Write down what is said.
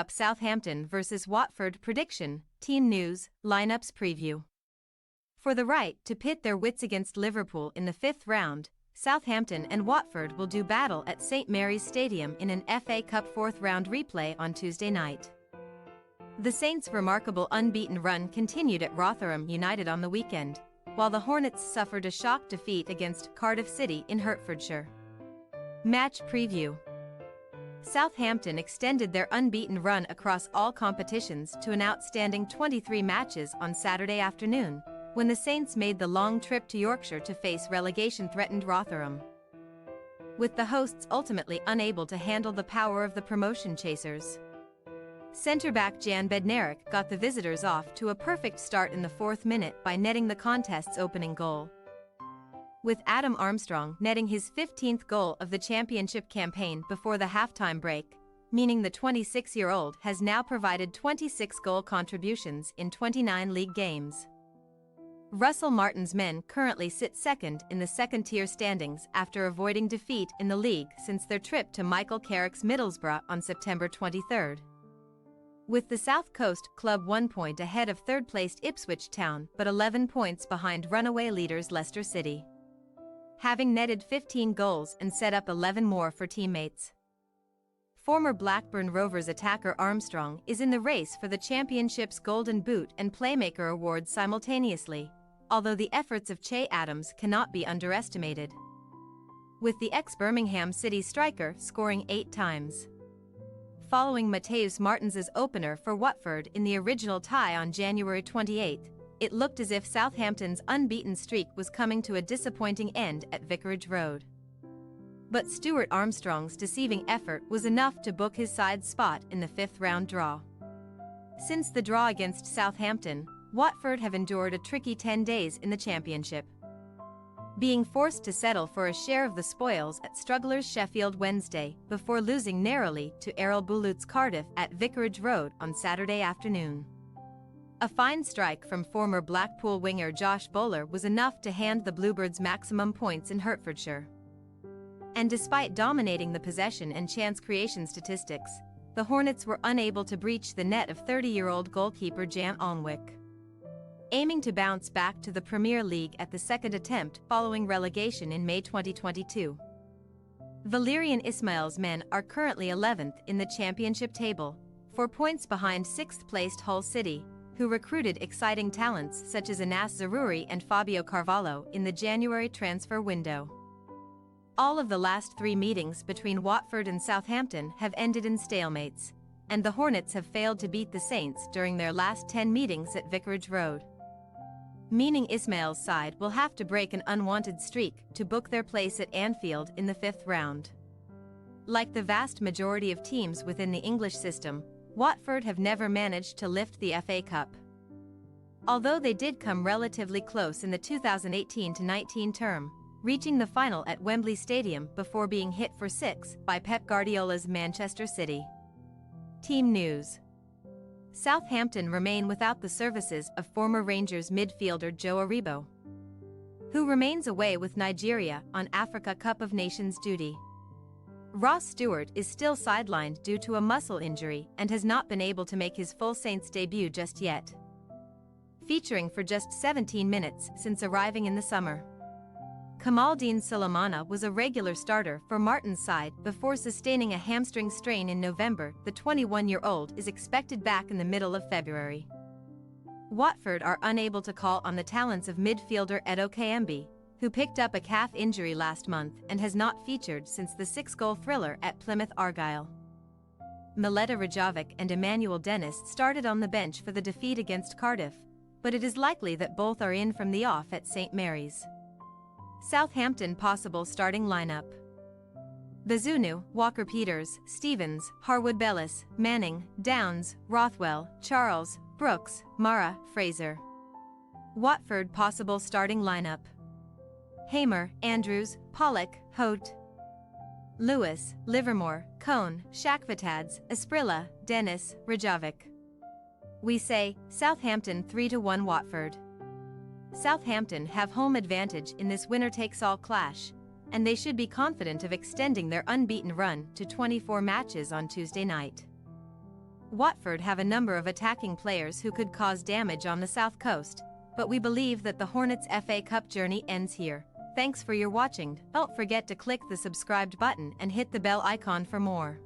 Cup Southampton vs Watford prediction, team news, lineups preview. For the right to pit their wits against Liverpool in the fifth round, Southampton and Watford will do battle at St Mary's Stadium in an FA Cup fourth round replay on Tuesday night. The Saints' remarkable unbeaten run continued at Rotherham United on the weekend, while the Hornets suffered a shock defeat against Cardiff City in Hertfordshire. Match preview. Southampton extended their unbeaten run across all competitions to an outstanding 23 matches on Saturday afternoon, when the Saints made the long trip to Yorkshire to face relegation-threatened Rotherham. With the hosts ultimately unable to handle the power of the promotion chasers. Centre-back Jan Bednarek got the visitors off to a perfect start in the fourth minute by netting the contest's opening goal, with Adam Armstrong netting his 15th goal of the championship campaign before the halftime break, meaning the 26-year-old has now provided 26 goal contributions in 29 league games. Russell Martin's men currently sit second in the second-tier standings after avoiding defeat in the league since their trip to Michael Carrick's Middlesbrough on September 23. With the South Coast club 1 point ahead of third-placed Ipswich Town but 11 points behind runaway leaders Leicester City, having netted 15 goals and set up 11 more for teammates. Former Blackburn Rovers attacker Armstrong is in the race for the championship's Golden Boot and Playmaker awards simultaneously, although the efforts of Che Adams cannot be underestimated, with the ex-Birmingham City striker scoring 8 times. Following Mateus Martins' opener for Watford in the original tie on January 28, it looked as if Southampton's unbeaten streak was coming to a disappointing end at Vicarage Road. But Stuart Armstrong's deceiving effort was enough to book his side's spot in the fifth-round draw. Since the draw against Southampton, Watford have endured a tricky 10 days in the Championship, being forced to settle for a share of the spoils at strugglers Sheffield Wednesday before losing narrowly to Errol Bulut's Cardiff at Vicarage Road on Saturday afternoon. A fine strike from former Blackpool winger Josh Bowler was enough to hand the Bluebirds maximum points in Hertfordshire. And despite dominating the possession and chance creation statistics, the Hornets were unable to breach the net of 30-year-old goalkeeper Jan Alnwick, aiming to bounce back to the Premier League at the second attempt following relegation in May 2022. Valerian Ismail's men are currently 11th in the Championship table, 4 points behind 6th-placed Hull City, who recruited exciting talents such as Anas Zaroury and Fabio Carvalho in the January transfer window. All of the last 3 meetings between Watford and Southampton have ended in stalemates, and the Hornets have failed to beat the Saints during their last 10 meetings at Vicarage Road, meaning Ismail's side will have to break an unwanted streak to book their place at Anfield in the fifth round. Like the vast majority of teams within the English system, Watford have never managed to lift the FA Cup, although they did come relatively close in the 2018-19 term, reaching the final at Wembley Stadium before being hit for 6 by Pep Guardiola's Manchester City. Team news. Southampton remain without the services of former Rangers midfielder Joe Aribo, who remains away with Nigeria on Africa Cup of Nations duty. Ross Stewart is still sidelined due to a muscle injury and has not been able to make his full Saints debut just yet, featuring for just 17 minutes since arriving in the summer. Kamaldeen Sulemana was a regular starter for Martin's side before sustaining a hamstring strain in November. The 21-year-old is expected back in the middle of February. Watford are unable to call on the talents of midfielder Edo Kayembe, who picked up a calf injury last month and has not featured since the 6-goal thriller at Plymouth Argyle. Mileta Rajovic and Emmanuel Dennis started on the bench for the defeat against Cardiff, but it is likely that both are in from the off at St Mary's. Southampton possible starting lineup: Bazunu, Walker-Peters, Stevens, Harwood-Bellis, Manning, Downs, Rothwell, Charles, Brooks, Mara, Fraser. Watford possible starting lineup: Hamer, Andrews, Pollock, Hote, Lewis, Livermore, Cohn, Shakvatads, Asprilla, Dennis, Rajovic. We say Southampton 3-1 Watford. Southampton have home advantage in this winner-takes-all clash, and they should be confident of extending their unbeaten run to 24 matches on Tuesday night. Watford have a number of attacking players who could cause damage on the south coast, but we believe that the Hornets' FA Cup journey ends here. Thanks for your watching. Don't forget to click the subscribed button and hit the bell icon for more.